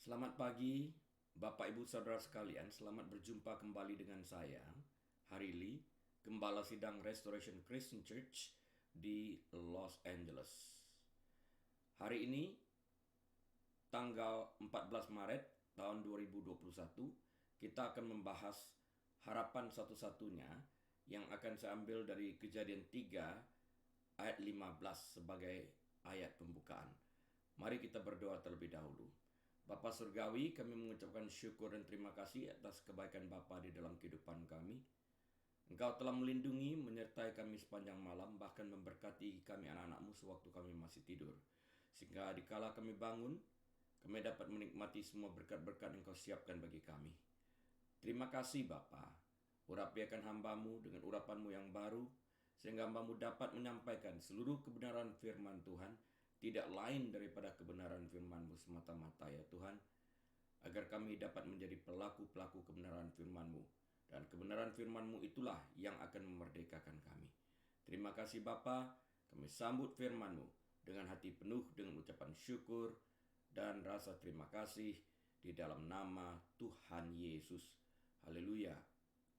Selamat pagi, Bapak Ibu Saudara sekalian. Selamat berjumpa kembali dengan saya, Harili, Gembala Sidang Restoration Christian Church di Los Angeles. Hari ini, tanggal 14 Maret tahun 2021, kita akan membahas harapan satu-satunya yang akan saya ambil dari Kejadian 3 ayat 15 sebagai ayat pembukaan. Mari kita berdoa terlebih dahulu. Bapa Surgawi, kami mengucapkan syukur dan terima kasih atas kebaikan Bapa di dalam kehidupan kami. Engkau telah melindungi, menyertai kami sepanjang malam, bahkan memberkati kami anak-anak-Mu sewaktu kami masih tidur. Sehingga dikala kami bangun, kami dapat menikmati semua berkat-berkat yang Engkau siapkan bagi kami. Terima kasih Bapa. Urapiakan hamba-Mu dengan urapan-Mu yang baru, sehingga hamba-Mu dapat menyampaikan seluruh kebenaran firman Tuhan, tidak lain daripada kebenaran firman-Mu semata-mata ya Tuhan, agar kami dapat menjadi pelaku-pelaku kebenaran firman-Mu. Dan kebenaran firman-Mu itulah yang akan memerdekakan kami. Terima kasih Bapa, kami sambut firman-Mu dengan hati penuh dengan ucapan syukur dan rasa terima kasih di dalam nama Tuhan Yesus. Haleluya.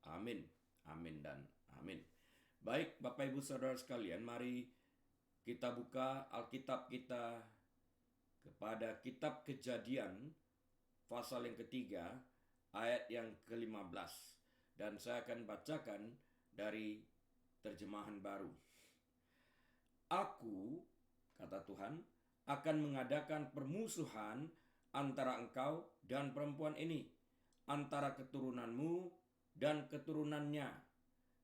Amin. Amin dan amin. Baik Bapak Ibu Saudara sekalian, mari kita buka Alkitab kita kepada kitab Kejadian pasal yang ketiga ayat yang ke-15. Dan saya akan bacakan dari terjemahan baru. Aku, kata Tuhan, akan mengadakan permusuhan antara engkau dan perempuan ini, antara keturunanmu dan keturunannya.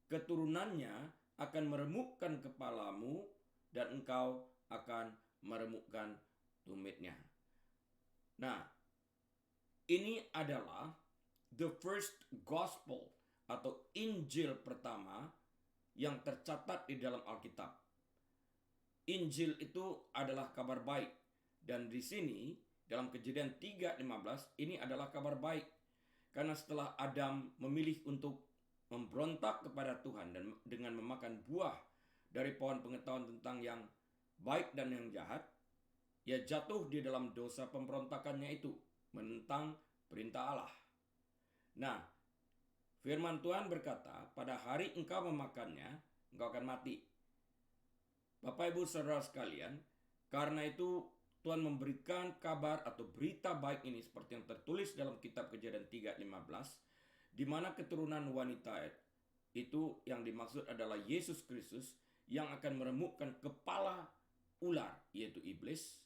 Keturunannya akan meremukkan kepalamu dan engkau akan meremukkan tumitnya. Nah, ini adalah the first gospel atau Injil pertama yang tercatat di dalam Alkitab. Injil itu adalah kabar baik. Dan di sini dalam Kejadian 3:15 ini adalah kabar baik. Karena setelah Adam memilih untuk memberontak kepada Tuhan dan dengan memakan buah dari pohon pengetahuan tentang yang baik dan yang jahat, ia jatuh di dalam dosa pemberontakannya itu, menentang perintah Allah. Nah, firman Tuhan berkata, pada hari engkau memakannya, engkau akan mati. Bapak Ibu Saudara sekalian, karena itu Tuhan memberikan kabar atau berita baik ini seperti yang tertulis dalam kitab Kejadian 3:15, di mana keturunan wanita itu yang dimaksud adalah Yesus Kristus yang akan meremukkan kepala ular, yaitu iblis,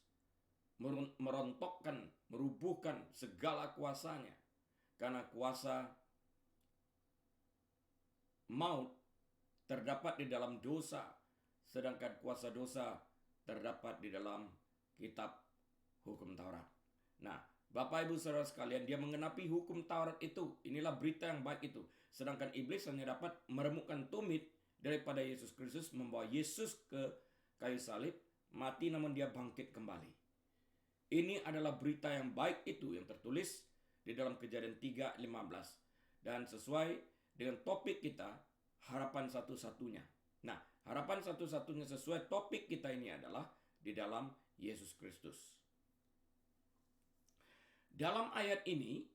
merontokkan, merubuhkan segala kuasanya. Karena kuasa maut terdapat di dalam dosa, sedangkan kuasa dosa terdapat di dalam kitab hukum Taurat. Nah, Bapak Ibu Saudara sekalian, dia mengenapi hukum Taurat itu. Inilah berita yang baik itu. Sedangkan iblis hanya dapat meremukkan tumit daripada Yesus Kristus, membawa Yesus ke kayu salib, mati namun dia bangkit kembali. Ini adalah berita yang baik itu yang tertulis di dalam Kejadian 3:15. Dan sesuai dengan topik kita, harapan satu-satunya. Nah, harapan satu-satunya sesuai topik kita ini adalah di dalam Yesus Kristus. Dalam ayat ini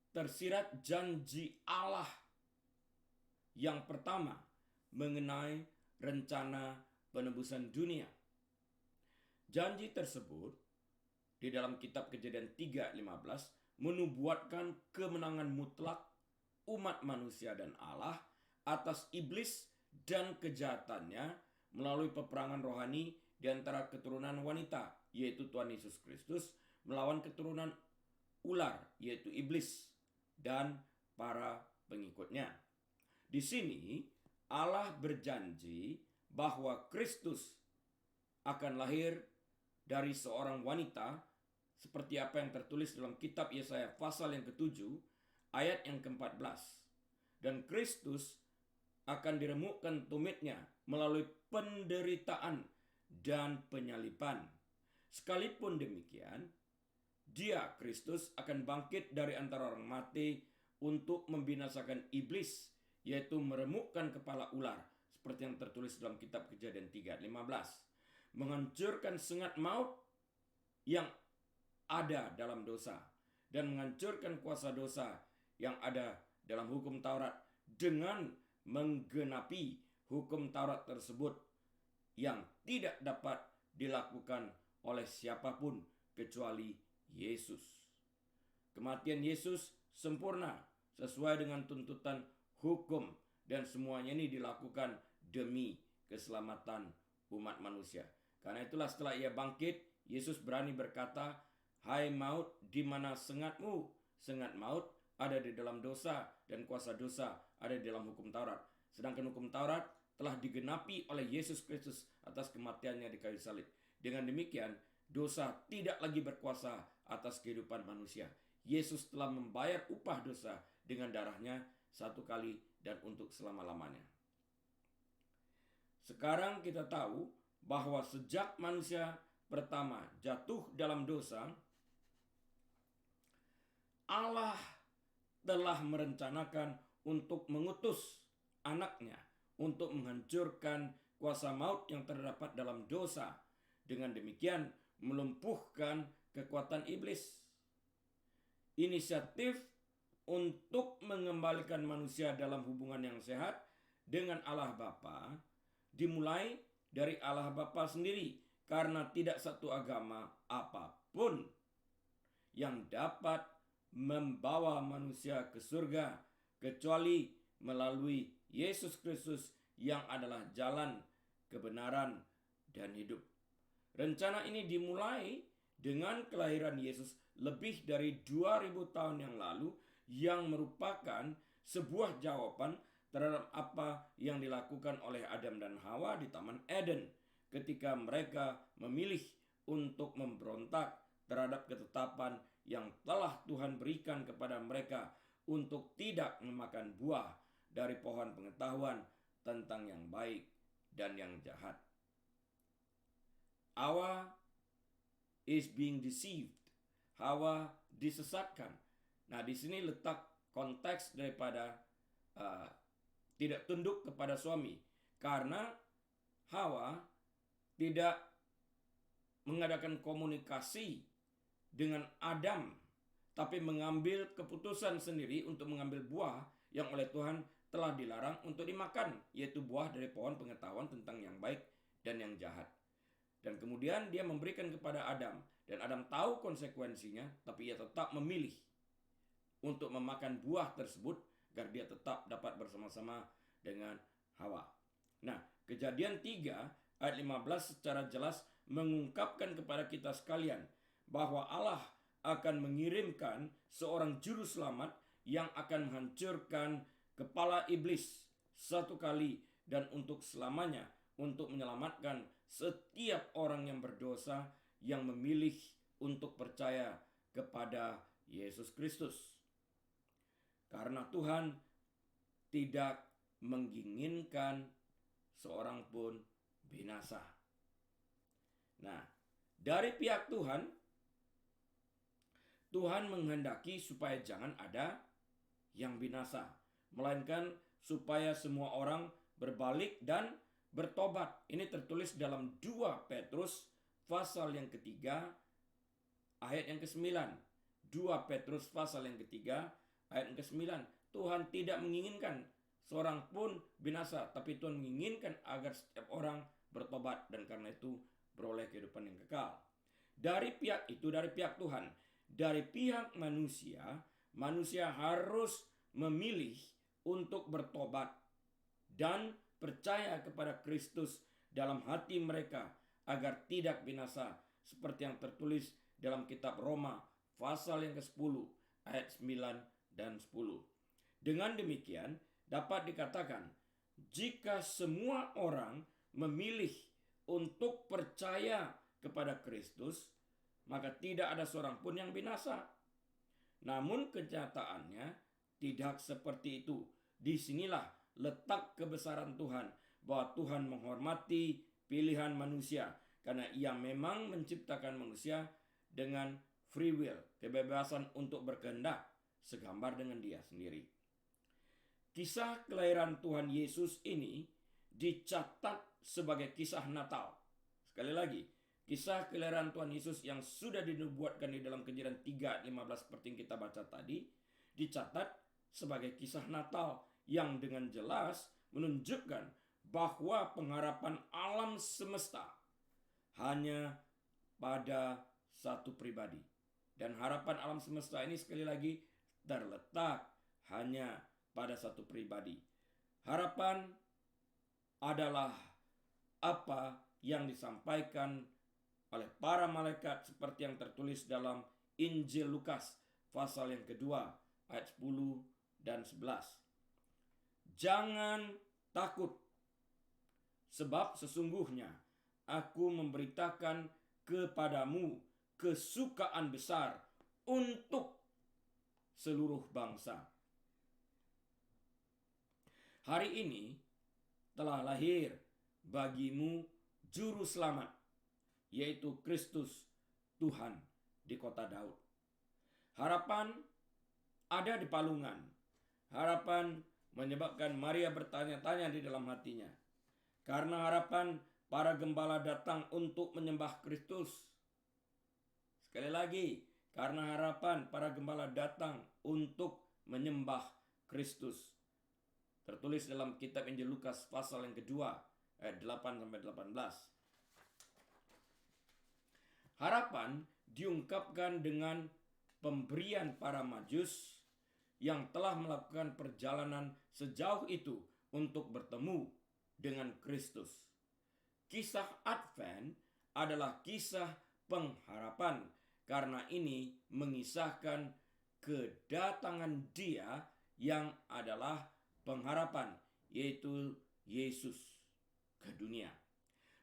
tersirat janji Allah yang pertama mengenai rencana penebusan dunia. Janji tersebut di dalam kitab Kejadian 3:15 menubuatkan kemenangan mutlak umat manusia dan Allah atas iblis dan kejahatannya melalui peperangan rohani di antara keturunan wanita, yaitu Tuhan Yesus Kristus, melawan keturunan ular, yaitu iblis, dan para pengikutnya. Di sini Allah berjanji bahwa Kristus akan lahir dari seorang wanita seperti apa yang tertulis dalam kitab Yesaya pasal yang ke-7 ayat yang ke-14. Dan Kristus akan diremukkan tumitnya melalui penderitaan dan penyaliban. Sekalipun demikian, dia, Kristus, akan bangkit dari antara orang mati untuk membinasakan iblis, yaitu meremukkan kepala ular, seperti yang tertulis dalam kitab Kejadian 3:15. Menghancurkan sengat maut yang ada dalam dosa dan menghancurkan kuasa dosa yang ada dalam hukum Taurat dengan menggenapi hukum Taurat tersebut yang tidak dapat dilakukan oleh siapapun kecuali Yesus. Kematian Yesus sempurna sesuai dengan tuntutan hukum dan semuanya ini dilakukan demi keselamatan umat manusia. Karena itulah setelah ia bangkit, Yesus berani berkata, "Hai maut, di mana sengatmu?" Sengat maut ada di dalam dosa dan kuasa dosa ada di dalam hukum Taurat. Sedangkan hukum Taurat telah digenapi oleh Yesus Kristus atas kematiannya di kayu salib. Dengan demikian, dosa tidak lagi berkuasa atas kehidupan manusia. Yesus telah membayar upah dosa dengan darahnya satu kali dan untuk selama-lamanya. Sekarang kita tahu bahwa sejak manusia pertama jatuh dalam dosa, Allah telah merencanakan untuk mengutus anaknya untuk menghancurkan kuasa maut yang terdapat dalam dosa. Dengan demikian melumpuhkan kekuatan iblis. Inisiatif untuk mengembalikan manusia dalam hubungan yang sehat dengan Allah Bapa dimulai dari Allah Bapa sendiri, karena tidak satu agama apapun yang dapat membawa manusia ke surga kecuali melalui Yesus Kristus yang adalah jalan, kebenaran, dan hidup. Rencana ini dimulai dengan kelahiran Yesus lebih dari 2000 tahun yang lalu, yang merupakan sebuah jawaban terhadap apa yang dilakukan oleh Adam dan Hawa di Taman Eden ketika mereka memilih untuk memberontak terhadap ketetapan yang telah Tuhan berikan kepada mereka untuk tidak memakan buah dari pohon pengetahuan tentang yang baik dan yang jahat. Hawa is being deceived. Hawa disesatkan. Nah, di sini letak konteks daripada tidak tunduk kepada suami, karena Hawa tidak mengadakan komunikasi dengan Adam, tapi mengambil keputusan sendiri untuk mengambil buah yang oleh Tuhan telah dilarang untuk dimakan, yaitu buah dari pohon pengetahuan tentang yang baik dan yang jahat. Dan kemudian dia memberikan kepada Adam, dan Adam tahu konsekuensinya, tapi ia tetap memilih untuk memakan buah tersebut agar dia tetap dapat bersama-sama dengan Hawa. Nah, Kejadian 3 ayat 15 secara jelas mengungkapkan kepada kita sekalian bahwa Allah akan mengirimkan seorang juru selamat yang akan menghancurkan kepala iblis satu kali dan untuk selamanya, untuk menyelamatkan setiap orang yang berdosa yang memilih untuk percaya kepada Yesus Kristus. Karena Tuhan tidak menginginkan seorang pun binasa. Nah, dari pihak Tuhan, Tuhan menghendaki supaya jangan ada yang binasa, melainkan supaya semua orang berbalik dan bertobat. Ini tertulis dalam 2 Petrus pasal yang ketiga ayat yang ke-9. 2 Petrus pasal yang ketiga ayat yang ke-9. Tuhan tidak menginginkan seorang pun binasa, tapi Tuhan menginginkan agar setiap orang bertobat dan karena itu beroleh kehidupan yang kekal. Dari pihak itu, dari pihak Tuhan. Dari pihak manusia, manusia harus memilih untuk bertobat dan percaya kepada Kristus dalam hati mereka agar tidak binasa, seperti yang tertulis dalam kitab Roma pasal yang ke-10 ayat 9 dan 10. Dengan demikian dapat dikatakan, jika semua orang memilih untuk percaya kepada Kristus, maka tidak ada seorang pun yang binasa. Namun kenyataannya tidak seperti itu. Disinilah letak kebesaran Tuhan, bahwa Tuhan menghormati pilihan manusia, karena ia memang menciptakan manusia dengan free will, kebebasan untuk berkehendak, segambar dengan dia sendiri. Kisah kelahiran Tuhan Yesus ini dicatat sebagai kisah Natal. Sekali lagi, Kisah kelahiran Tuhan Yesus yang sudah dinubuatkan di dalam Kejadian 3 ayat 15 seperti yang kita baca tadi, dicatat sebagai kisah Natal yang dengan jelas menunjukkan bahwa pengharapan alam semesta hanya pada satu pribadi. Dan harapan alam semesta ini sekali lagi terletak hanya pada satu pribadi. Harapan adalah apa yang disampaikan oleh para malaikat seperti yang tertulis dalam Injil Lukas pasal yang kedua ayat 10 dan 11. Jangan takut, sebab sesungguhnya aku memberitakan kepadamu kesukaan besar untuk seluruh bangsa. Hari ini telah lahir bagimu juru selamat, yaitu Kristus Tuhan di kota Daud. Harapan ada di palungan. Harapan menyebabkan Maria bertanya-tanya di dalam hatinya. Karena harapan para gembala datang untuk menyembah Kristus. Sekali lagi, karena harapan para gembala datang untuk menyembah Kristus. Tertulis dalam kitab Injil Lukas pasal yang kedua ayat 8 sampai 18. Harapan diungkapkan dengan pemberian para Majus yang telah melakukan perjalanan sejauh itu untuk bertemu dengan Kristus. Kisah Advent adalah kisah pengharapan karena ini mengisahkan kedatangan Dia yang adalah pengharapan, yaitu Yesus ke dunia.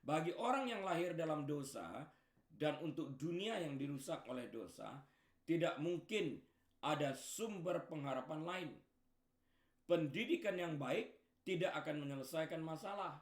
Bagi orang yang lahir dalam dosa dan untuk dunia yang dirusak oleh dosa, tidak mungkin ada sumber pengharapan lain. Pendidikan yang baik tidak akan menyelesaikan masalah.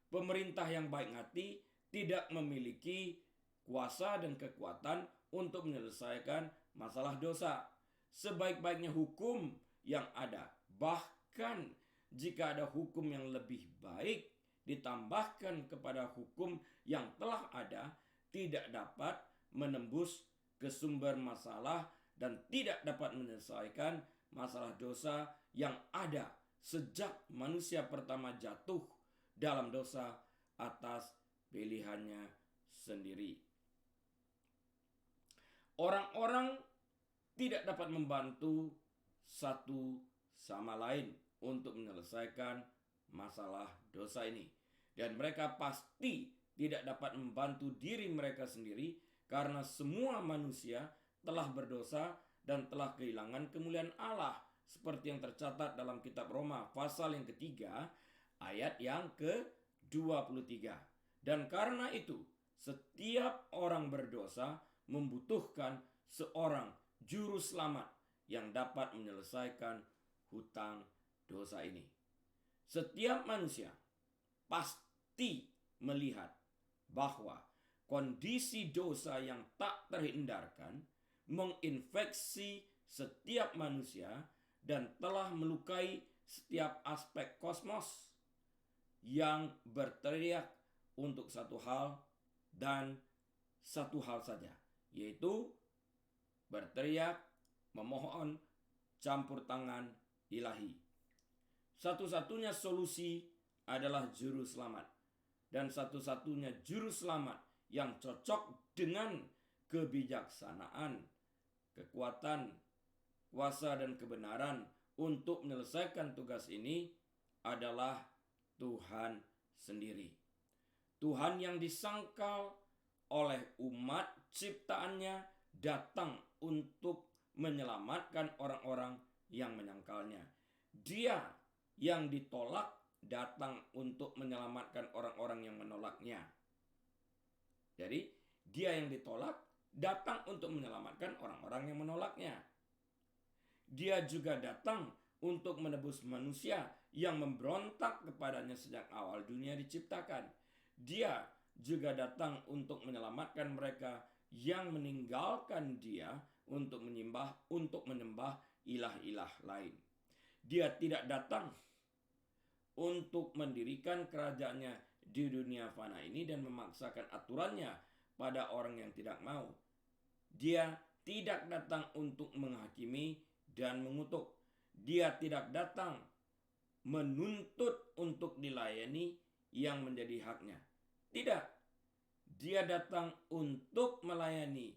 Pemerintah yang baik hati tidak memiliki kuasa dan kekuatan untuk menyelesaikan masalah dosa. Sebaik-baiknya hukum yang ada, bahkan jika ada hukum yang lebih baik ditambahkan kepada hukum yang telah ada, tidak dapat menembus ke sumber masalah dan tidak dapat menyelesaikan masalah dosa yang ada sejak manusia pertama jatuh dalam dosa atas pilihannya sendiri. Orang-orang tidak dapat membantu satu sama lain untuk menyelesaikan masalah dosa ini. Dan mereka pasti tidak dapat membantu diri mereka sendiri karena semua manusia telah berdosa dan telah kehilangan kemuliaan Allah. Seperti yang tercatat dalam kitab Roma pasal yang ketiga ayat yang ke-23. Dan karena itu setiap orang berdosa membutuhkan seorang juru selamat yang dapat menyelesaikan hutang dosa ini. Setiap manusia pasti melihat bahwa kondisi dosa yang tak terhindarkan menginfeksi setiap manusia dan telah melukai setiap aspek kosmos yang berteriak untuk satu hal dan satu hal saja, yaitu berteriak memohon campur tangan ilahi. Satu-satunya solusi adalah juru selamat. Dan satu-satunya juru selamat yang cocok dengan kebijaksanaan, kekuatan, kuasa dan kebenaran untuk menyelesaikan tugas ini adalah Tuhan sendiri. Tuhan yang disangkal oleh umat ciptaannya datang untuk menyelamatkan orang-orang yang menyangkalnya. Dia yang ditolak datang untuk menyelamatkan orang-orang yang menolaknya. Jadi, dia yang ditolak datang untuk menyelamatkan orang-orang yang menolaknya. Dia juga datang untuk menebus manusia yang memberontak kepadanya sejak awal dunia diciptakan. Dia juga datang untuk menyelamatkan mereka yang meninggalkan Dia untuk menyembah ilah-ilah lain. Dia tidak datang untuk mendirikan kerajaannya di dunia fana ini dan memaksakan aturannya pada orang yang tidak mau. Dia tidak datang untuk menghakimi dan mengutuk. Dia tidak datang menuntut untuk dilayani yang menjadi haknya. Tidak. Dia datang untuk melayani,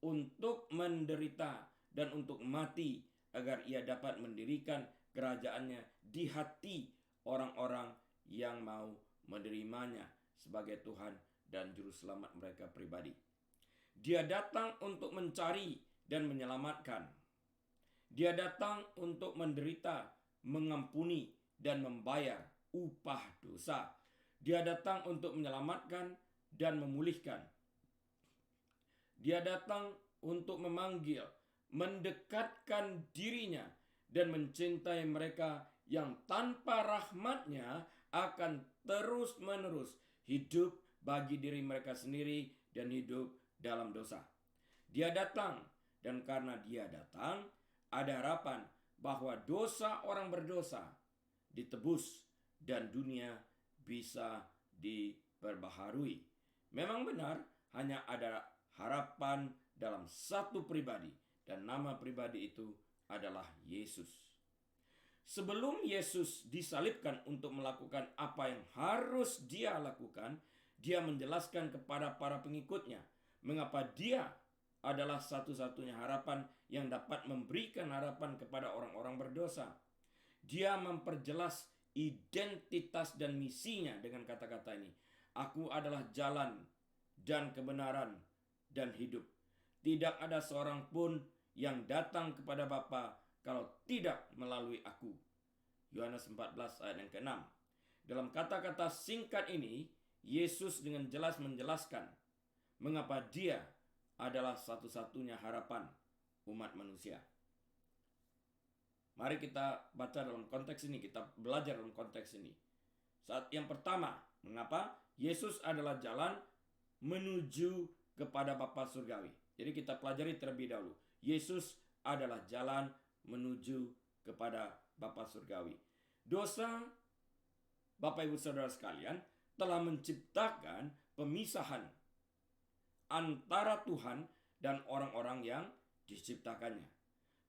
untuk menderita, dan untuk mati agar ia dapat mendirikan kerajaannya di hati orang-orang yang mau menerimanya sebagai Tuhan dan Juru Selamat mereka pribadi. Dia datang untuk mencari dan menyelamatkan. Dia datang untuk menderita, mengampuni, dan membayar upah dosa. Dia datang untuk menyelamatkan dan memulihkan. Dia datang untuk memanggil, mendekatkan dirinya, dan mencintai mereka yang tanpa rahmatnya akan terus-menerus hidup bagi diri mereka sendiri dan hidup dalam dosa. Dia datang, dan karena dia datang, ada harapan bahwa dosa orang berdosa ditebus dan dunia bisa diperbaharui. Memang benar, hanya ada harapan dalam satu pribadi, dan nama pribadi itu adalah Yesus. Sebelum Yesus disalibkan untuk melakukan apa yang harus dia lakukan, dia menjelaskan kepada para pengikutnya mengapa dia adalah satu-satunya harapan yang dapat memberikan harapan kepada orang-orang berdosa. Dia memperjelas identitas dan misinya dengan kata-kata ini. Aku adalah jalan dan kebenaran dan hidup. Tidak ada seorang pun yang datang kepada Bapa kalau tidak melalui aku. Yohanes 14 ayat yang ke-6. Dalam kata-kata singkat ini, Yesus dengan jelas menjelaskan mengapa dia adalah satu-satunya harapan umat manusia. Mari kita baca dalam konteks ini, kita belajar dalam konteks ini. Saat yang pertama, mengapa Yesus adalah jalan menuju kepada Bapa Surgawi. Jadi kita pelajari terlebih dahulu. Yesus adalah jalan menuju kepada Bapa Surgawi. Dosa, Bapak Ibu Saudara sekalian, telah menciptakan pemisahan antara Tuhan dan orang-orang yang diciptakannya.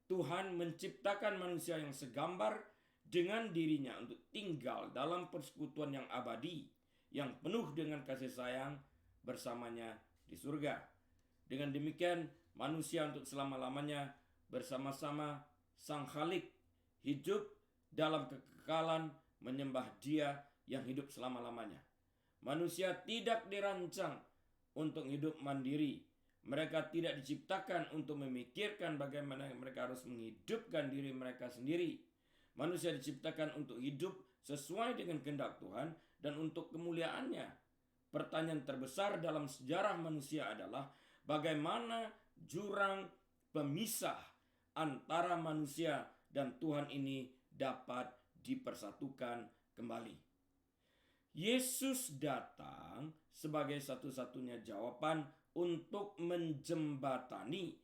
Tuhan menciptakan manusia yang segambar dengan dirinya untuk tinggal dalam persekutuan yang abadi, yang penuh dengan kasih sayang bersamanya di surga. Dengan demikian, manusia untuk selama-lamanya bersama-sama Sang Khalik hidup dalam kekekalan menyembah Dia yang hidup selama-lamanya. Manusia tidak dirancang untuk hidup mandiri. Mereka tidak diciptakan untuk memikirkan bagaimana mereka harus menghidupkan diri mereka sendiri. Manusia diciptakan untuk hidup sesuai dengan kehendak Tuhan dan untuk kemuliaannya. Pertanyaan terbesar dalam sejarah manusia adalah bagaimana jurang pemisah antara manusia dan Tuhan ini dapat dipersatukan kembali. Yesus datang sebagai satu-satunya jawaban untuk menjembatani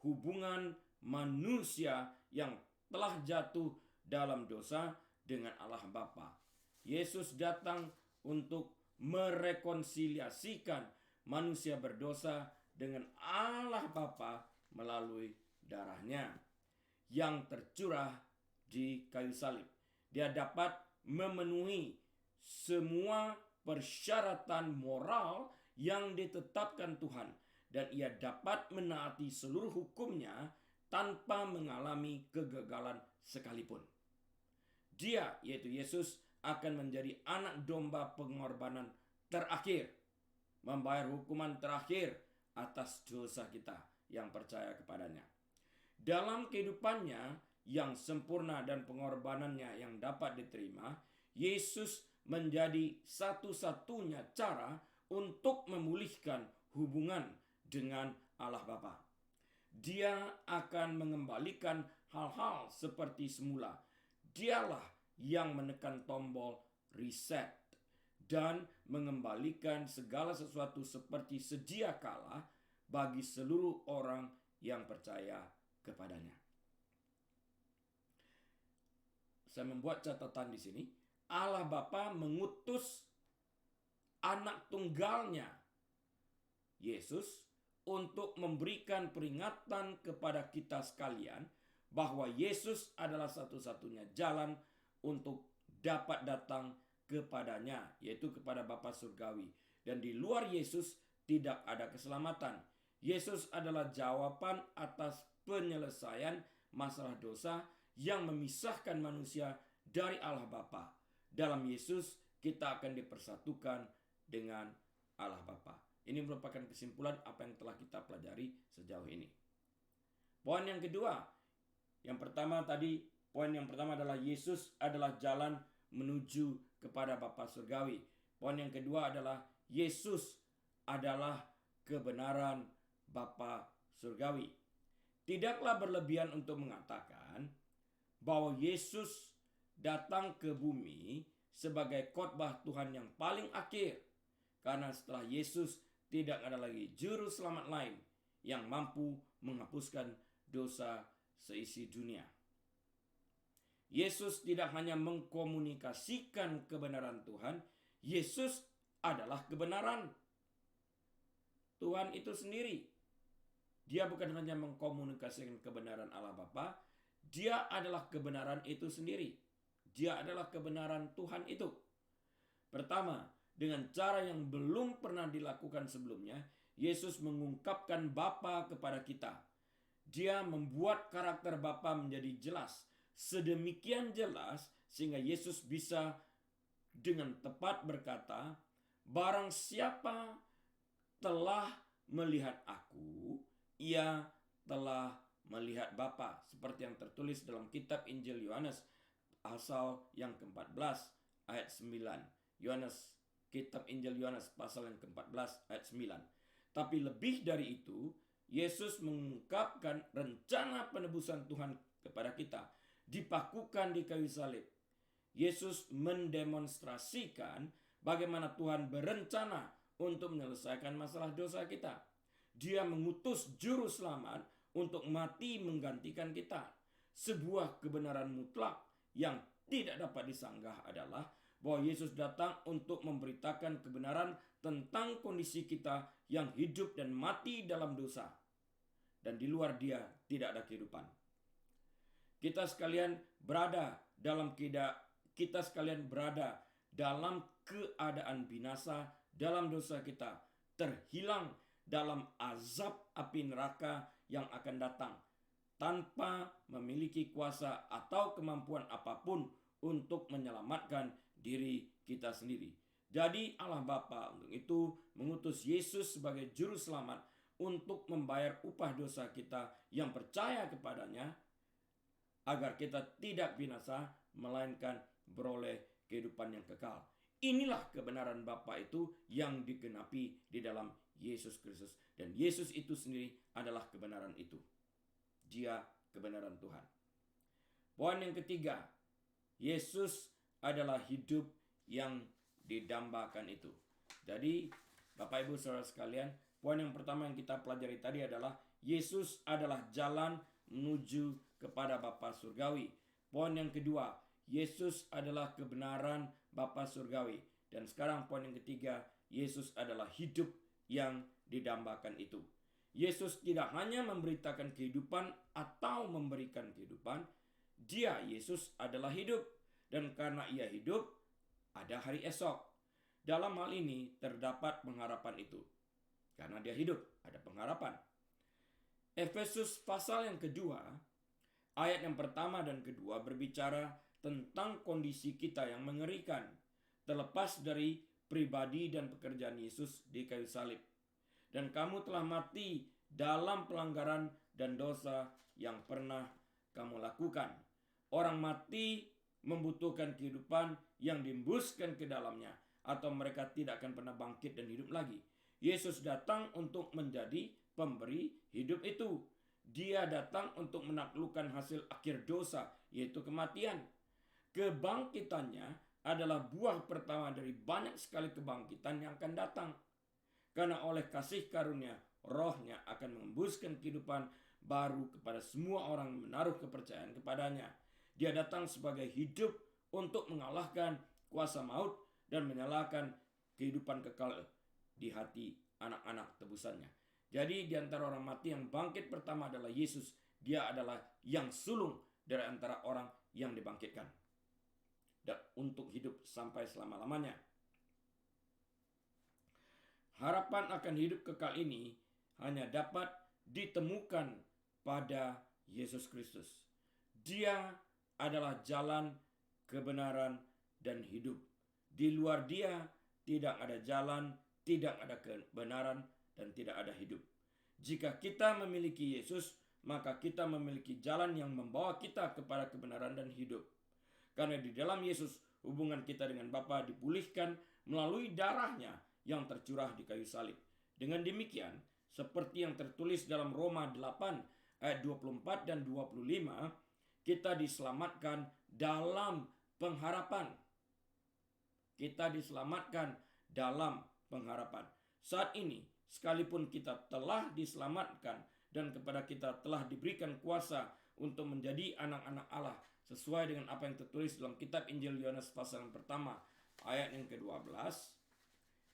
hubungan manusia yang telah jatuh dalam dosa dengan Allah Bapa. Yesus datang untuk merekonsiliasikan manusia berdosa dengan Allah Bapa melalui darahnya yang tercurah di kayu salib. Dia dapat memenuhi semua persyaratan moral yang ditetapkan Tuhan, dan ia dapat menaati seluruh hukumnya tanpa mengalami kegagalan sekalipun. Dia, yaitu Yesus, akan menjadi anak domba pengorbanan terakhir, membayar hukuman terakhir atas dosa kita yang percaya kepadanya. Dalam kehidupannya yang sempurna dan pengorbanannya yang dapat diterima, Yesus menjadi satu-satunya cara untuk memulihkan hubungan dengan Allah Bapa. Dia akan mengembalikan hal-hal seperti semula. Dialah yang menekan tombol reset dan mengembalikan segala sesuatu seperti sedia kala bagi seluruh orang yang percaya kepadanya. Saya membuat catatan di sini. Allah Bapa mengutus anak tunggalnya Yesus untuk memberikan peringatan kepada kita sekalian bahwa Yesus adalah satu-satunya jalan untuk dapat datang kepadanya, yaitu kepada Bapa Surgawi. Dan di luar Yesus tidak ada keselamatan. Yesus adalah jawaban atas penyelesaian masalah dosa yang memisahkan manusia dari Allah Bapa. Dalam Yesus kita akan dipersatukan dengan Allah Bapa. Ini merupakan kesimpulan apa yang telah kita pelajari sejauh ini. Poin yang kedua, poin yang pertama adalah Yesus adalah jalan menuju kepada Bapa Surgawi. Poin yang kedua adalah Yesus adalah kebenaran Bapa Surgawi. Tidaklah berlebihan untuk mengatakan bahwa Yesus datang ke bumi sebagai khotbah Tuhan yang paling akhir. Karena setelah Yesus tidak ada lagi juru selamat lain yang mampu menghapuskan dosa seisi dunia. Yesus tidak hanya mengkomunikasikan kebenaran Tuhan, Yesus adalah kebenaran. Tuhan itu sendiri. Dia bukan hanya mengkomunikasikan kebenaran Allah Bapa, Dia adalah kebenaran itu sendiri. Dia adalah kebenaran Tuhan itu. Pertama, dengan cara yang belum pernah dilakukan sebelumnya, Yesus mengungkapkan Bapa kepada kita. Dia membuat karakter Bapa menjadi jelas. Sedemikian jelas sehingga Yesus bisa dengan tepat berkata, barang siapa telah melihat aku, ia telah melihat Bapa. Seperti yang tertulis dalam kitab Injil Yohanes pasal yang ke-14 ayat 9. Kitab Injil Yohanes pasal yang ke-14 ayat 9. Tapi lebih dari itu, Yesus mengungkapkan rencana penebusan Tuhan kepada kita. Dipakukan di kayu salib. Yesus mendemonstrasikan bagaimana Tuhan berencana untuk menyelesaikan masalah dosa kita. Dia mengutus juru selamat untuk mati menggantikan kita. Sebuah kebenaran mutlak yang tidak dapat disanggah adalah bahwa Yesus datang untuk memberitakan kebenaran tentang kondisi kita yang hidup dan mati dalam dosa. Dan di luar Dia tidak ada kehidupan. Kita sekalian berada dalam keadaan binasa dalam dosa kita, terhilang dalam azab api neraka yang akan datang, tanpa memiliki kuasa atau kemampuan apapun untuk menyelamatkan diri kita sendiri. Jadi Allah Bapa untuk itu mengutus Yesus sebagai juru selamat untuk membayar upah dosa kita yang percaya kepadanya, agar kita tidak binasa melainkan beroleh kehidupan yang kekal. Inilah kebenaran Bapa itu yang digenapi di dalam Yesus Kristus. Dan Yesus itu sendiri adalah kebenaran itu. Dia kebenaran Tuhan. Poin yang ketiga, Yesus adalah hidup yang didambakan itu. Jadi Bapak Ibu Saudara sekalian, poin yang pertama yang kita pelajari tadi adalah Yesus adalah jalan menuju kepada Bapa Surgawi. Poin yang kedua, Yesus adalah kebenaran Bapa Surgawi. Dan sekarang poin yang ketiga, Yesus adalah hidup yang didambakan itu. Yesus tidak hanya memberitakan kehidupan atau memberikan kehidupan. Dia, Yesus adalah hidup. Dan karena Ia hidup, ada hari esok. Dalam hal ini terdapat pengharapan itu. Karena Dia hidup, ada pengharapan. Efesus pasal yang kedua, ayat yang pertama dan kedua berbicara tentang kondisi kita yang mengerikan, terlepas dari pribadi dan pekerjaan Yesus di kayu salib. Dan kamu telah mati dalam pelanggaran dan dosa yang pernah kamu lakukan. Orang mati membutuhkan kehidupan yang diembuskan ke dalamnya, atau mereka tidak akan pernah bangkit dan hidup lagi. Yesus datang untuk menjadi pemberi hidup itu. Dia datang untuk menaklukkan hasil akhir dosa, yaitu kematian. Kebangkitannya adalah buah pertama dari banyak sekali kebangkitan yang akan datang. Karena oleh kasih karunia, Roh-Nya akan mengembuskan kehidupan baru kepada semua orang yang menaruh kepercayaan kepadanya. Dia datang sebagai hidup untuk mengalahkan kuasa maut dan menyalakan kehidupan kekal di hati anak-anak tebusannya. Jadi di antara orang mati yang bangkit pertama adalah Yesus. Dia adalah yang sulung dari antara orang yang dibangkitkan. Dan untuk hidup sampai selama-lamanya. Harapan akan hidup kekal ini hanya dapat ditemukan pada Yesus Kristus. Dia adalah jalan, kebenaran, dan hidup. Di luar Dia tidak ada jalan, tidak ada kebenaran, dan tidak ada hidup. Jika kita memiliki Yesus, maka kita memiliki jalan yang membawa kita kepada kebenaran dan hidup. Karena di dalam Yesus hubungan kita dengan Bapa dipulihkan melalui darahnya yang tercurah di kayu salib. Dengan demikian, seperti yang tertulis dalam Roma 8 ayat 24 dan 25, kita diselamatkan dalam pengharapan. Kita diselamatkan dalam pengharapan. Saat ini, sekalipun kita telah diselamatkan dan kepada kita telah diberikan kuasa untuk menjadi anak-anak Allah sesuai dengan apa yang tertulis dalam kitab Injil Yohanes pasal yang pertama ayat yang ke-12,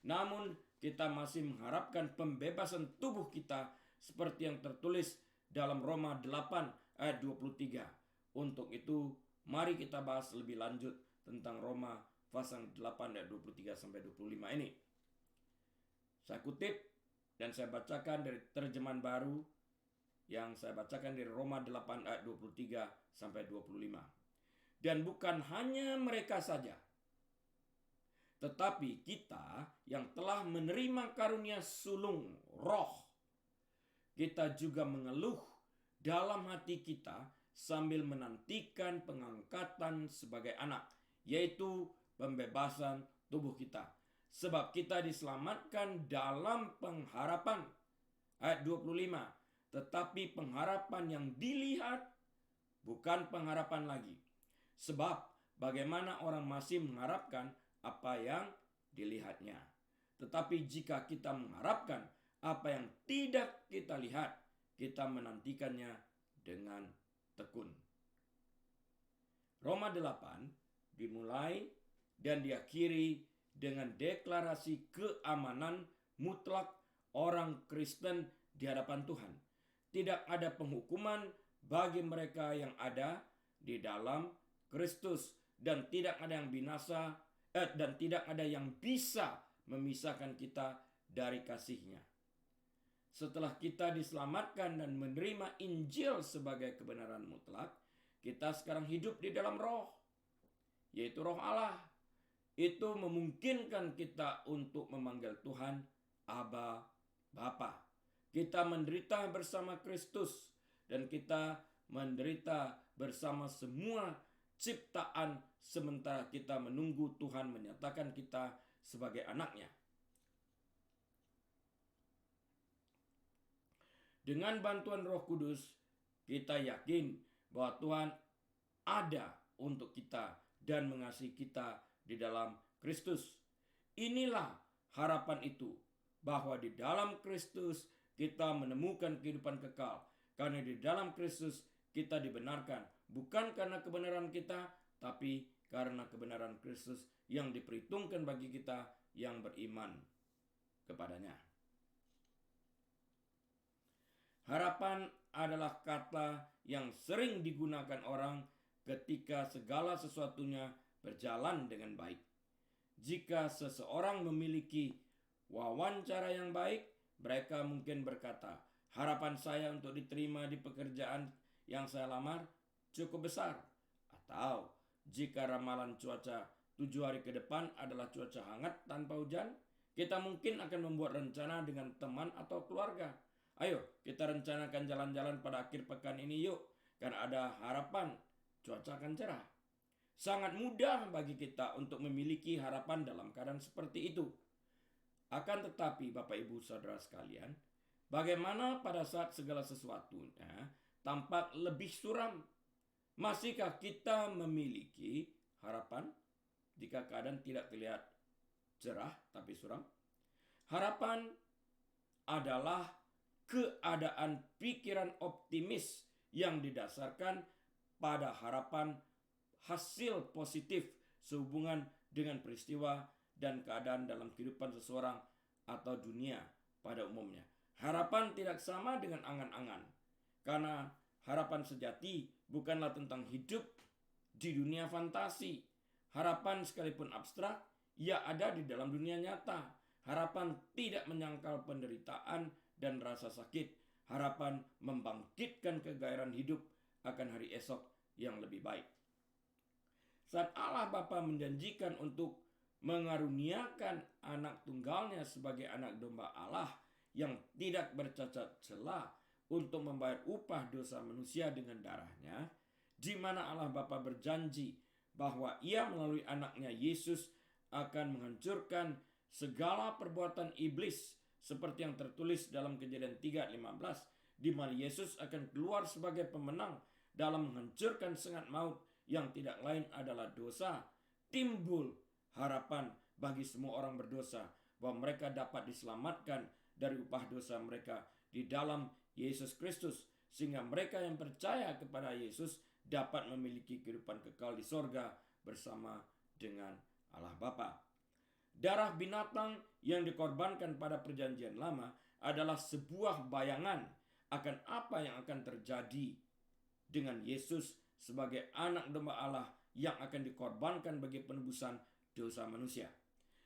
namun kita masih mengharapkan pembebasan tubuh kita seperti yang tertulis dalam Roma 8 ayat 23. Untuk itu, mari kita bahas lebih lanjut tentang Roma pasal 8 ayat 23 sampai 25 ini. Saya kutip dan saya bacakan dari terjemahan baru yang saya bacakan dari Roma 8 ayat 23 sampai 25. Dan bukan hanya mereka saja, tetapi kita yang telah menerima karunia sulung roh, kita juga mengeluh dalam hati kita sambil menantikan pengangkatan sebagai anak, yaitu pembebasan tubuh kita. Sebab kita diselamatkan dalam pengharapan. Ayat 25. Tetapi pengharapan yang dilihat bukan pengharapan lagi. Sebab bagaimana orang masih mengharapkan apa yang dilihatnya. Tetapi jika kita mengharapkan apa yang tidak kita lihat, kita menantikannya dengan tekun. Roma 8 dimulai dan diakhiri dengan deklarasi keamanan mutlak orang Kristen di hadapan Tuhan. Tidak ada penghukuman bagi mereka yang ada di dalam Kristus dan tidak ada yang binasa dan tidak ada yang bisa memisahkan kita dari kasih-Nya. Setelah kita diselamatkan dan menerima Injil sebagai kebenaran mutlak, kita sekarang hidup di dalam roh, yaitu roh Allah. Itu memungkinkan kita untuk memanggil Tuhan Aba, Bapa. Kita menderita bersama Kristus dan kita menderita bersama semua ciptaan sementara kita menunggu Tuhan menyatakan kita sebagai anak-Nya. Dengan bantuan Roh Kudus, kita yakin bahwa Tuhan ada untuk kita dan mengasihi kita di dalam Kristus. Inilah harapan itu, bahwa di dalam Kristus kita menemukan kehidupan kekal. Karena di dalam Kristus kita dibenarkan, bukan karena kebenaran kita, tapi karena kebenaran Kristus yang diperhitungkan bagi kita yang beriman kepadanya. Harapan adalah kata yang sering digunakan orang ketika segala sesuatunya berjalan dengan baik. Jika seseorang memiliki wawancara yang baik, mereka mungkin berkata, harapan saya untuk diterima di pekerjaan yang saya lamar cukup besar. Atau jika ramalan cuaca 7 hari ke depan adalah cuaca hangat tanpa hujan, kita mungkin akan membuat rencana dengan teman atau keluarga. Ayo kita rencanakan jalan-jalan pada akhir pekan ini yuk, karena ada harapan cuaca akan cerah. Sangat mudah bagi kita untuk memiliki harapan dalam keadaan seperti itu. Akan tetapi Bapak Ibu Saudara sekalian, bagaimana pada saat segala sesuatunya tampak lebih suram? Masihkah kita memiliki harapan jika keadaan tidak terlihat cerah tapi suram? Harapan adalah keadaan pikiran optimis yang didasarkan pada harapan hasil positif sehubungan dengan peristiwa dan keadaan dalam kehidupan seseorang atau dunia pada umumnya. Harapan tidak sama dengan angan-angan, karena harapan sejati bukanlah tentang hidup di dunia fantasi. Harapan sekalipun abstrak, ia ada di dalam dunia nyata. Harapan tidak menyangkal penderitaan dan rasa sakit. Harapan membangkitkan kegairahan hidup akan hari esok yang lebih baik. Saat Allah Bapa menjanjikan untuk mengaruniakan anak tunggalnya sebagai anak domba Allah yang tidak bercacat celah untuk membayar upah dosa manusia dengan darahnya, di mana Allah Bapa berjanji bahwa ia melalui anaknya Yesus akan menghancurkan segala perbuatan iblis seperti yang tertulis dalam Kejadian 3:15, di mana Yesus akan keluar sebagai pemenang dalam menghancurkan sengat maut yang tidak lain adalah dosa. Timbul harapan bagi semua orang berdosa bahwa mereka dapat diselamatkan dari upah dosa mereka di dalam Yesus Kristus, sehingga mereka yang percaya kepada Yesus dapat memiliki kehidupan kekal di sorga bersama dengan Allah Bapa. Darah binatang yang dikorbankan pada perjanjian lama adalah sebuah bayangan akan apa yang akan terjadi dengan Yesus sebagai anak domba Allah yang akan dikorbankan bagi penebusan dosa manusia.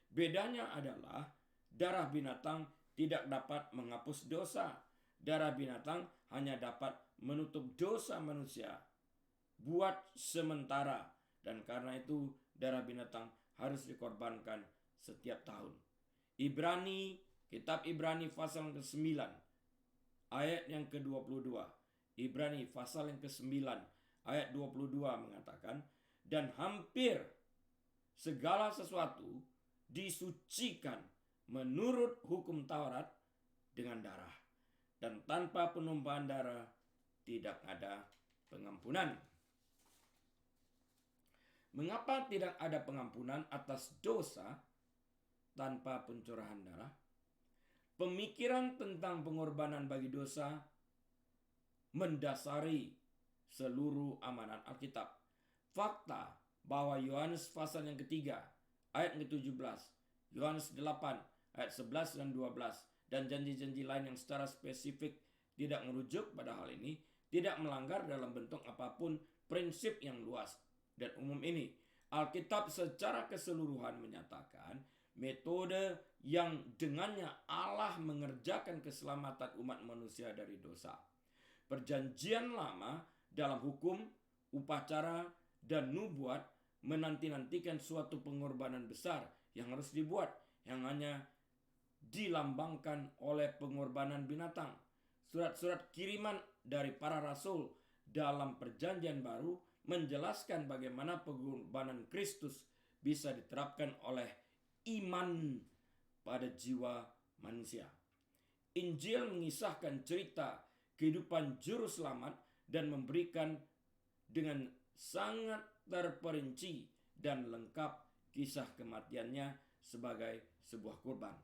Bedanya adalah darah binatang tidak dapat menghapus dosa. Darah binatang hanya dapat menutup dosa manusia buat sementara, dan karena itu darah binatang harus dikorbankan setiap tahun. Kitab Ibrani pasal yang ke-9 ayat yang ke-22. Ibrani pasal yang ke-9 ayat 22 mengatakan, dan hampir segala sesuatu disucikan menurut hukum Taurat dengan darah, dan tanpa penumpahan darah tidak ada pengampunan. Mengapa tidak ada pengampunan atas dosa tanpa pencurahan darah? Pemikiran tentang pengorbanan bagi dosa mendasari seluruh amanat Alkitab. Fakta bahwa Yohanes pasal yang ketiga ayat ke-17, Yohanes 8 ayat 11 dan 12, dan janji-janji lain yang secara spesifik tidak merujuk pada hal ini, tidak melanggar dalam bentuk apapun prinsip yang luas dan umum ini. Alkitab secara keseluruhan menyatakan metode yang dengannya Allah mengerjakan keselamatan umat manusia dari dosa. Perjanjian lama dalam hukum, upacara, dan nubuat menanti-nantikan suatu pengorbanan besar yang harus dibuat, yang hanya dilambangkan oleh pengorbanan binatang. Surat-surat kiriman dari para rasul dalam perjanjian baru menjelaskan bagaimana pengorbanan Kristus bisa diterapkan oleh iman pada jiwa manusia. Injil mengisahkan cerita kehidupan juru selamat dan memberikan dengan sangat terperinci dan lengkap kisah kematiannya sebagai sebuah kurban.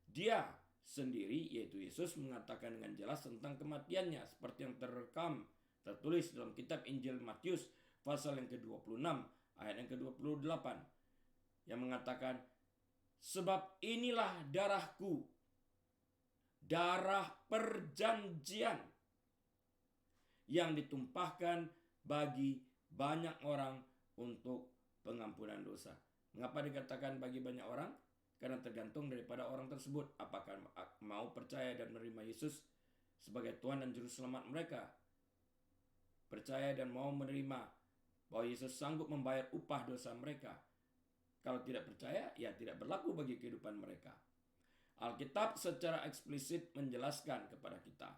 Dia sendiri, yaitu Yesus, mengatakan dengan jelas tentang kematiannya seperti yang tertulis dalam kitab Injil Matius pasal yang ke-26 ayat yang ke-28, yang mengatakan, sebab inilah darahku, darah perjanjian yang ditumpahkan bagi banyak orang untuk pengampunan dosa. Mengapa dikatakan bagi banyak orang? Karena tergantung daripada orang tersebut apakah mau percaya dan menerima Yesus sebagai Tuhan dan Juru Selamat mereka. Percaya dan mau menerima bahwa Yesus sanggup membayar upah dosa mereka. Kalau tidak percaya, ya tidak berlaku bagi kehidupan mereka. Alkitab secara eksplisit menjelaskan kepada kita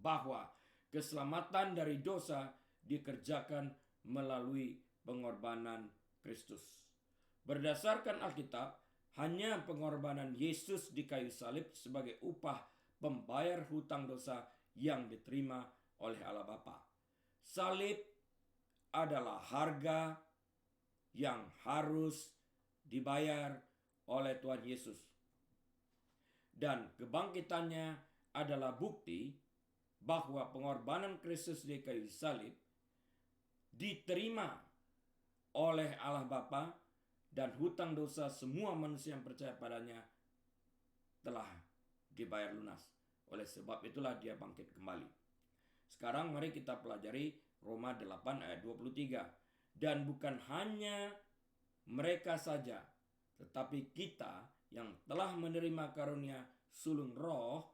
bahwa keselamatan dari dosa dikerjakan melalui pengorbanan Kristus. Berdasarkan Alkitab, hanya pengorbanan Yesus di kayu salib sebagai upah pembayar hutang dosa yang diterima oleh Allah Bapa. Salib adalah harga yang harus dibayar oleh Tuhan Yesus. Dan kebangkitannya adalah bukti bahwa pengorbanan Kristus di kayu salib diterima oleh Allah Bapa dan hutang dosa semua manusia yang percaya padanya telah dibayar lunas. Oleh sebab itulah dia bangkit kembali. Sekarang mari kita pelajari Roma 8 ayat 23. Dan bukan hanya mereka saja, tetapi kita yang telah menerima karunia sulung roh,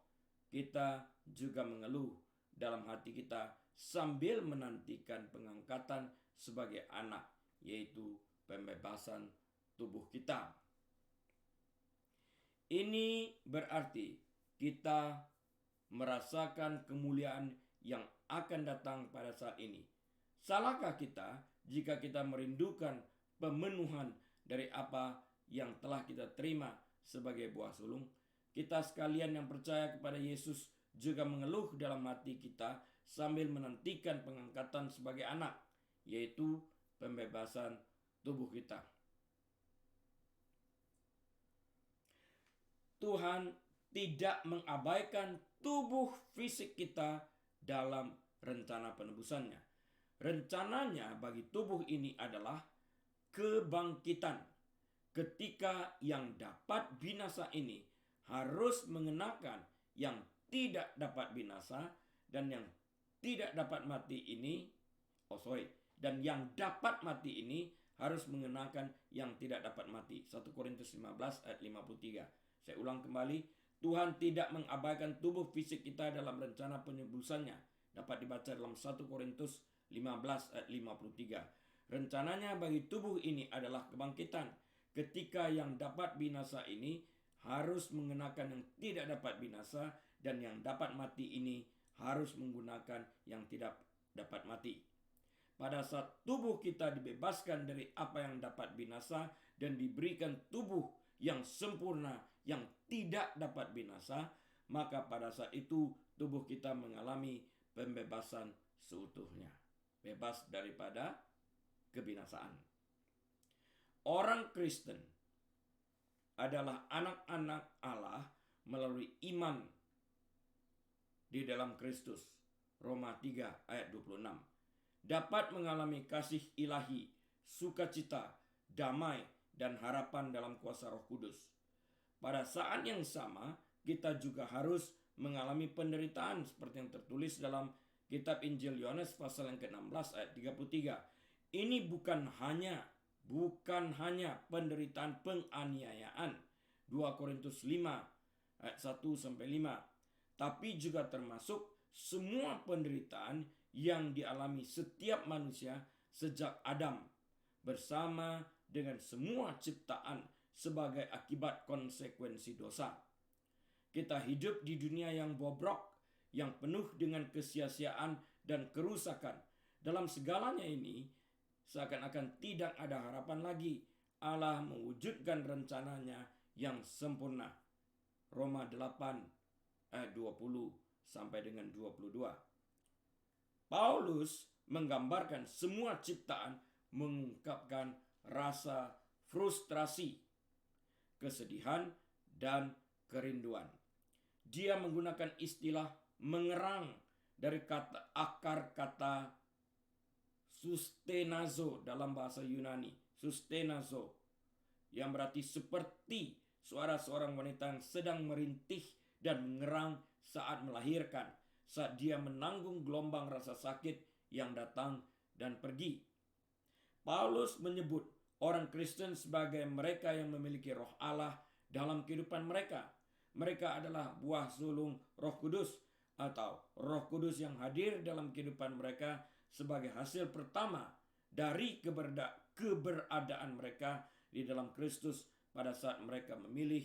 kita juga mengeluh dalam hati kita sambil menantikan pengangkatan sebagai anak, yaitu pembebasan tubuh kita. Ini berarti kita merasakan kemuliaan yang akan datang pada saat ini. Salahkah kita jika kita merindukan pemenuhan dari apa yang telah kita terima sebagai buah sulung? Kita sekalian yang percaya kepada Yesus juga mengeluh dalam hati kita sambil menantikan pengangkatan sebagai anak, yaitu pembebasan tubuh kita. Tuhan tidak mengabaikan tubuh fisik kita dalam rencana penebusannya. Rencananya bagi tubuh ini adalah kebangkitan. Ketika yang dapat binasa ini harus mengenakan yang tidak dapat binasa, dan yang tidak dapat mati ini, dan yang dapat mati ini harus mengenakan yang tidak dapat mati. 1 Korintus 15 ayat 53. Saya ulang kembali, Tuhan tidak mengabaikan tubuh fisik kita dalam rencana penebusannya. Dapat dibaca dalam 1 Korintus 15 ayat 53. Rencananya bagi tubuh ini adalah kebangkitan. Ketika yang dapat binasa ini harus mengenakan yang tidak dapat binasa, dan yang dapat mati ini harus menggunakan yang tidak dapat mati. Pada saat tubuh kita dibebaskan dari apa yang dapat binasa dan diberikan tubuh yang sempurna yang tidak dapat binasa, maka pada saat itu tubuh kita mengalami pembebasan seutuhnya, bebas daripada kebinasaan. Orang Kristen adalah anak-anak Allah melalui iman di dalam Kristus. Roma 3 ayat 26. Dapat mengalami kasih ilahi, sukacita, damai, dan harapan dalam kuasa Roh Kudus. Pada saat yang sama, kita juga harus mengalami penderitaan seperti yang tertulis dalam kitab Injil Yohanes pasal yang ke-16 ayat 33. Ini bukan hanya penderitaan penganiayaan, 2 Korintus 5 ayat 1 sampai 5, tapi juga termasuk semua penderitaan yang dialami setiap manusia sejak Adam bersama dengan semua ciptaan sebagai akibat konsekuensi dosa. Kita hidup di dunia yang bobrok, yang penuh dengan kesia-siaan dan kerusakan. Dalam segalanya ini, seakan-akan tidak ada harapan lagi. Allah mewujudkan rencananya yang sempurna. Roma 8 ayat 20 sampai dengan 22. Paulus menggambarkan semua ciptaan mengungkapkan rasa frustrasi, kesedihan, dan kerinduan. Dia menggunakan istilah mengerang dari akar kata sustenazo dalam bahasa Yunani. Sustenazo yang berarti seperti suara seorang wanita yang sedang merintih dan mengerang saat melahirkan, saat dia menanggung gelombang rasa sakit yang datang dan pergi. Paulus menyebut orang Kristen sebagai mereka yang memiliki roh Allah dalam kehidupan mereka. Mereka adalah buah sulung Roh Kudus, atau Roh Kudus yang hadir dalam kehidupan mereka sebagai hasil pertama dari keberadaan mereka di dalam Kristus pada saat mereka memilih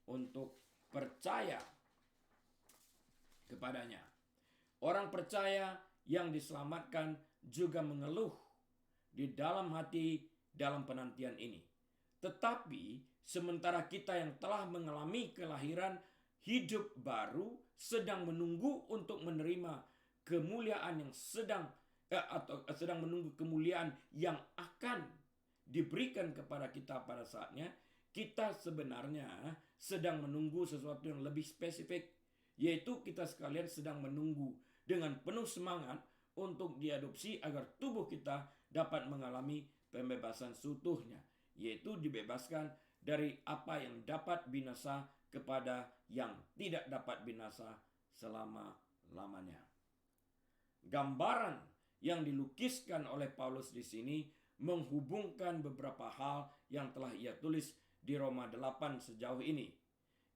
untuk percaya kepadanya. Orang percaya yang diselamatkan juga mengeluh di dalam hati dalam penantian ini. Tetapi sementara kita yang telah mengalami kelahiran hidup baru sedang menunggu untuk menerima kemuliaan yang sedang menunggu kemuliaan yang akan diberikan kepada kita pada saatnya, kita sebenarnya sedang menunggu sesuatu yang lebih spesifik, yaitu kita sekalian sedang menunggu dengan penuh semangat untuk diadopsi agar tubuh kita dapat mengalami pembebasan seutuhnya. yaitu dibebaskan dari apa yang dapat binasa kepada yang tidak dapat binasa selama-lamanya. Gambaran yang dilukiskan oleh Paulus di sini menghubungkan beberapa hal yang telah ia tulis di Roma 8 sejauh ini.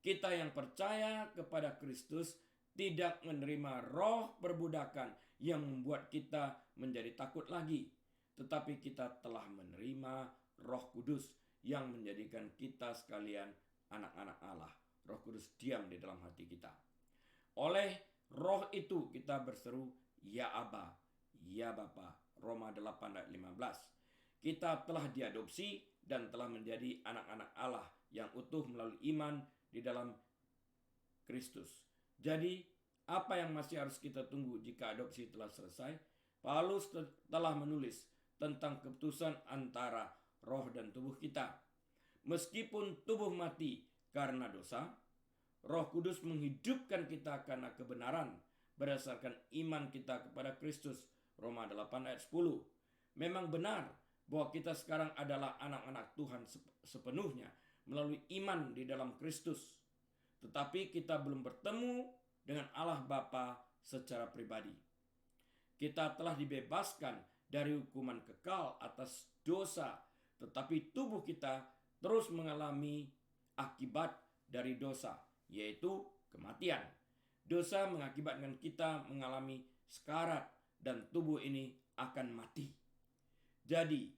Kita yang percaya kepada Kristus tidak menerima roh perbudakan yang membuat kita menjadi takut lagi, tetapi kita telah menerima Roh Kudus yang menjadikan kita sekalian anak-anak Allah. Roh Kudus diam di dalam hati kita. Oleh roh itu kita berseru, ya Aba, ya Bapa. Roma 8 ayat 15. Kita telah diadopsi dan telah menjadi anak-anak Allah yang utuh melalui iman di dalam Kristus. Jadi, apa yang masih harus kita tunggu jika adopsi telah selesai? Paulus telah menulis tentang keputusan antara roh dan tubuh kita. Meskipun tubuh mati karena dosa, Roh Kudus menghidupkan kita karena kebenaran berdasarkan iman kita kepada Kristus. Roma 8 ayat 10. Memang benar bahwa kita sekarang adalah anak-anak Tuhan sepenuhnya melalui iman di dalam Kristus. Tetapi kita belum bertemu dengan Allah Bapa secara pribadi. Kita telah dibebaskan dari hukuman kekal atas dosa, tetapi tubuh kita terus mengalami akibat dari dosa, yaitu kematian. Dosa mengakibatkan kita mengalami sekarat dan tubuh ini akan mati. Jadi,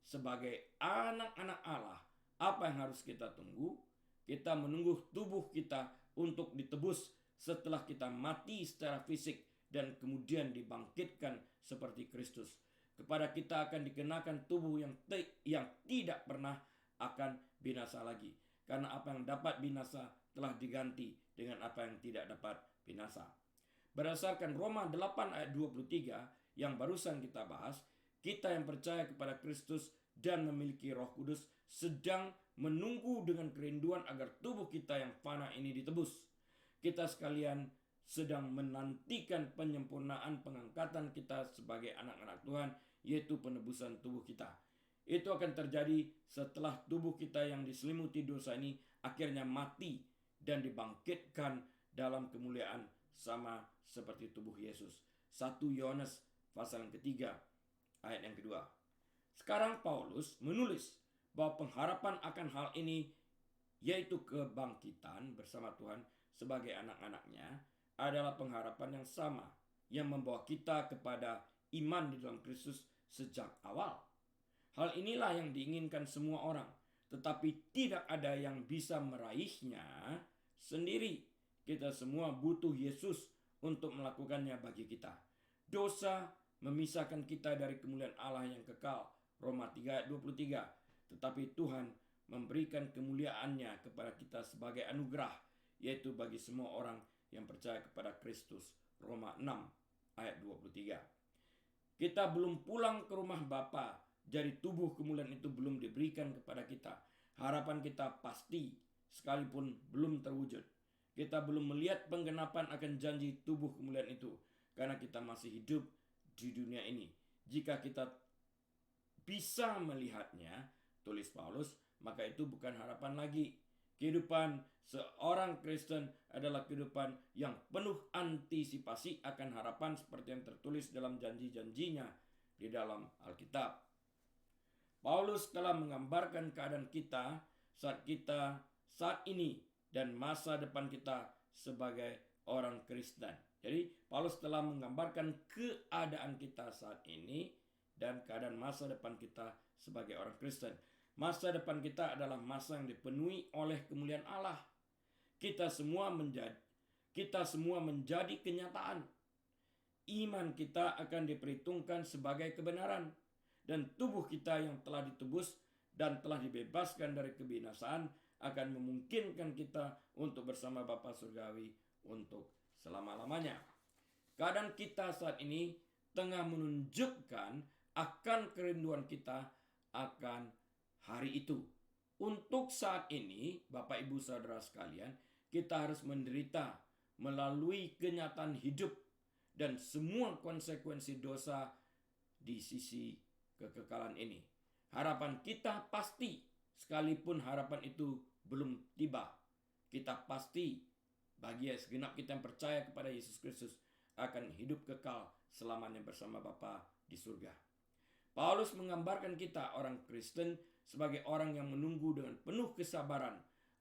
sebagai anak-anak Allah, apa yang harus kita tunggu? Kita menunggu tubuh kita untuk ditebus setelah kita mati secara fisik dan kemudian dibangkitkan seperti Kristus. Kepada kita akan dikenakan tubuh yang tidak pernah akan binasa lagi. Karena apa yang dapat binasa telah diganti dengan apa yang tidak dapat binasa. Berdasarkan Roma 8 ayat 23 yang barusan kita bahas, kita yang percaya kepada Kristus dan memiliki Roh Kudus sedang menunggu dengan kerinduan agar tubuh kita yang fana ini ditebus. Kita sekalian sedang menantikan penyempurnaan pengangkatan kita sebagai anak-anak Tuhan, yaitu penebusan tubuh kita. Itu akan terjadi setelah tubuh kita yang diselimuti dosa ini akhirnya mati dan dibangkitkan dalam kemuliaan sama seperti tubuh Yesus. 1 Yohanes pasal yang ketiga ayat yang kedua. Sekarang Paulus menulis bahwa pengharapan akan hal ini, yaitu kebangkitan bersama Tuhan sebagai anak-anaknya, adalah pengharapan yang sama yang membawa kita kepada iman di dalam Kristus sejak awal. Hal inilah yang diinginkan semua orang, tetapi tidak ada yang bisa meraihnya sendiri. Kita semua butuh Yesus untuk melakukannya bagi kita. Dosa memisahkan kita dari kemuliaan Allah yang kekal. Roma 3 ayat 23. Tetapi Tuhan memberikan kemuliaannya kepada kita sebagai anugerah, yaitu bagi semua orang yang percaya kepada Kristus. Roma 6 ayat 23. Kita belum pulang ke rumah Bapa, jadi tubuh kemuliaan itu belum diberikan kepada kita. Harapan kita pasti sekalipun belum terwujud. Kita belum melihat penggenapan akan janji tubuh kemuliaan itu karena kita masih hidup di dunia ini. Jika kita bisa melihatnya, tulis Paulus, maka itu bukan harapan lagi. Kehidupan seorang Kristen adalah kehidupan yang penuh antisipasi akan harapan seperti yang tertulis dalam janji-janjinya di dalam Alkitab. Paulus telah menggambarkan keadaan kita saat ini dan masa depan kita sebagai orang Kristen. Jadi Paulus telah menggambarkan keadaan kita saat ini dan keadaan masa depan kita sebagai orang Kristen. Masa depan kita adalah masa yang dipenuhi oleh kemuliaan Allah. Kita semua menjadi kenyataan. Iman kita akan diperhitungkan sebagai kebenaran. Dan tubuh kita yang telah ditebus dan telah dibebaskan dari kebinasaan akan memungkinkan kita untuk bersama Bapa Surgawi untuk selama-lamanya. Keadaan kita saat ini tengah menunjukkan akan kerinduan kita akan hari itu. Untuk saat ini, Bapak Ibu Saudara sekalian, kita harus menderita melalui kenyataan hidup dan semua konsekuensi dosa di sisi kekekalan ini. Harapan kita pasti, sekalipun harapan itu belum tiba. Kita pasti, bagi segenap kita yang percaya kepada Yesus Kristus, akan hidup kekal selamanya bersama Bapa di surga. Paulus menggambarkan kita orang Kristen sebagai orang yang menunggu dengan penuh kesabaran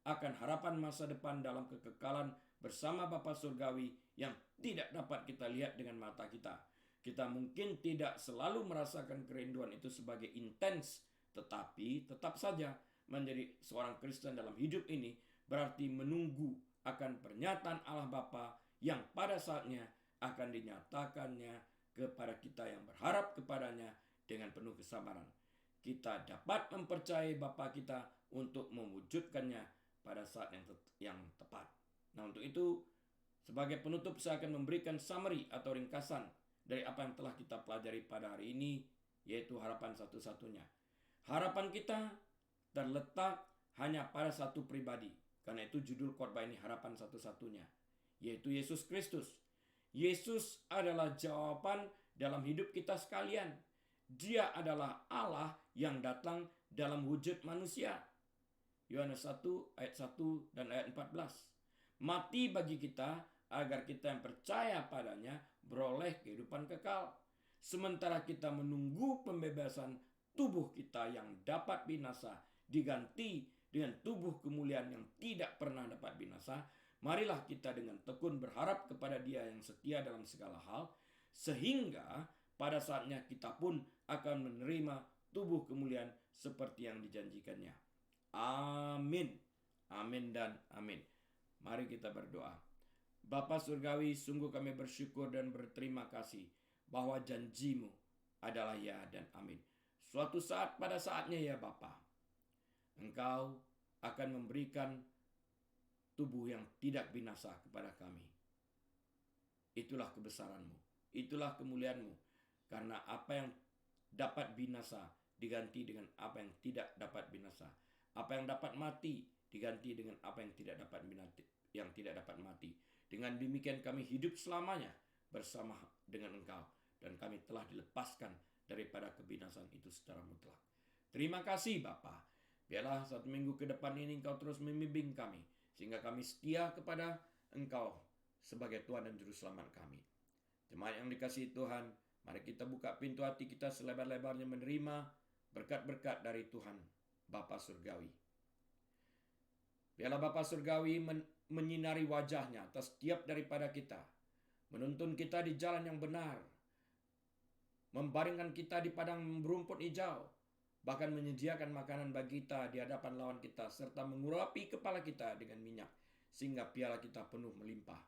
akan harapan masa depan dalam kekekalan bersama Bapa surgawi yang tidak dapat kita lihat dengan mata kita. Kita mungkin tidak selalu merasakan kerinduan itu sebagai intens, tetapi tetap saja menjadi seorang Kristen dalam hidup ini berarti menunggu akan pernyataan Allah Bapa yang pada saatnya akan dinyatakannya kepada kita yang berharap kepadanya dengan penuh kesabaran. Kita dapat mempercayai Bapa kita untuk mewujudkannya pada saat yang tepat. Nah, untuk itu, sebagai penutup saya akan memberikan summary atau ringkasan dari apa yang telah kita pelajari pada hari ini, yaitu harapan satu-satunya. Harapan kita terletak hanya pada satu pribadi. Karena itu judul khotbah ini harapan satu-satunya, yaitu Yesus Kristus. Yesus adalah jawaban dalam hidup kita sekalian. Dia adalah Allah yang datang dalam wujud manusia. Yohanes 1 ayat 1 dan ayat 14. Mati bagi kita agar kita yang percaya padanya beroleh kehidupan kekal. Sementara kita menunggu pembebasan tubuh kita yang dapat binasa diganti dengan tubuh kemuliaan yang tidak pernah dapat binasa, marilah kita dengan tekun berharap kepada Dia yang setia dalam segala hal, sehingga pada saatnya kita pun akan menerima tubuh kemuliaan seperti yang dijanjikannya. Amin. Amin dan amin. Mari kita berdoa. Bapa surgawi, sungguh kami bersyukur dan berterima kasih bahwa janjimu adalah ya dan amin. Suatu saat pada saatnya ya Bapa, Engkau akan memberikan tubuh yang tidak binasa kepada kami. Itulah kebesaranmu, itulah kemuliaanmu. Karena apa yang dapat binasa diganti dengan apa yang tidak dapat binasa. Apa yang dapat mati diganti dengan apa yang tidak dapat mati. Dengan demikian kami hidup selamanya bersama dengan Engkau. Dan kami telah dilepaskan daripada kebinasaan itu secara mutlak. Terima kasih Bapa. Biarlah 1 minggu ke depan ini Engkau terus membimbing kami, sehingga kami setia kepada Engkau sebagai Tuhan dan Juru Selamat kami. Jemaat yang dikasihi Tuhan, mari kita buka pintu hati kita selebar-lebarnya menerima berkat-berkat dari Tuhan Bapa Surgawi. Biarlah Bapa Surgawi menyinari wajahnya atas setiap daripada kita, menuntun kita di jalan yang benar, membaringkan kita di padang berumput hijau, bahkan menyediakan makanan bagi kita di hadapan lawan kita, serta mengurapi kepala kita dengan minyak, sehingga piala kita penuh melimpah.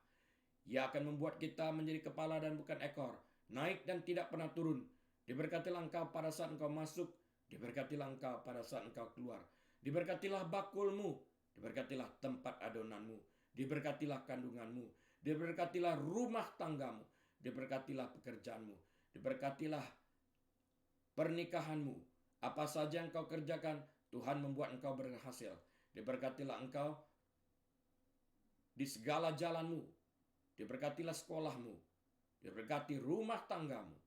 Ia akan membuat kita menjadi kepala dan bukan ekor, naik dan tidak pernah turun. Diberkatilah engkau pada saat engkau masuk, diberkatilah engkau pada saat engkau keluar. Diberkatilah bakulmu, diberkatilah tempat adonanmu, diberkatilah kandunganmu, diberkatilah rumah tanggamu, diberkatilah pekerjaanmu, diberkatilah pernikahanmu. Apa saja yang kau kerjakan, Tuhan membuat engkau berhasil. Diberkatilah engkau di segala jalanmu, diberkatilah sekolahmu, diberkati rumah tanggamu,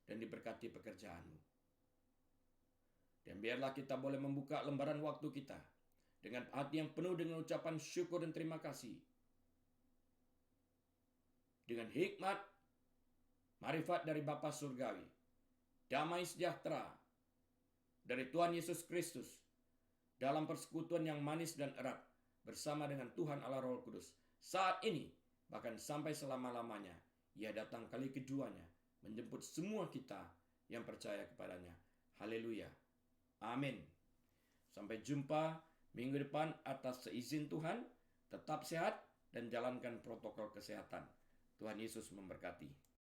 dan diberkati pekerjaanmu. Dan biarlah kita boleh membuka lembaran waktu kita dengan hati yang penuh dengan ucapan syukur dan terima kasih. Dengan hikmat, marifat dari Bapa Surgawi, damai sejahtera dari Tuhan Yesus Kristus, dalam persekutuan yang manis dan erat bersama dengan Tuhan Allah Roh Kudus, saat ini bahkan sampai selama-lamanya. Ia datang kali keduanya menjemput semua kita yang percaya kepadanya. Haleluya. Amin. Sampai jumpa minggu depan atas seizin Tuhan. Tetap sehat dan jalankan protokol kesehatan. Tuhan Yesus memberkati.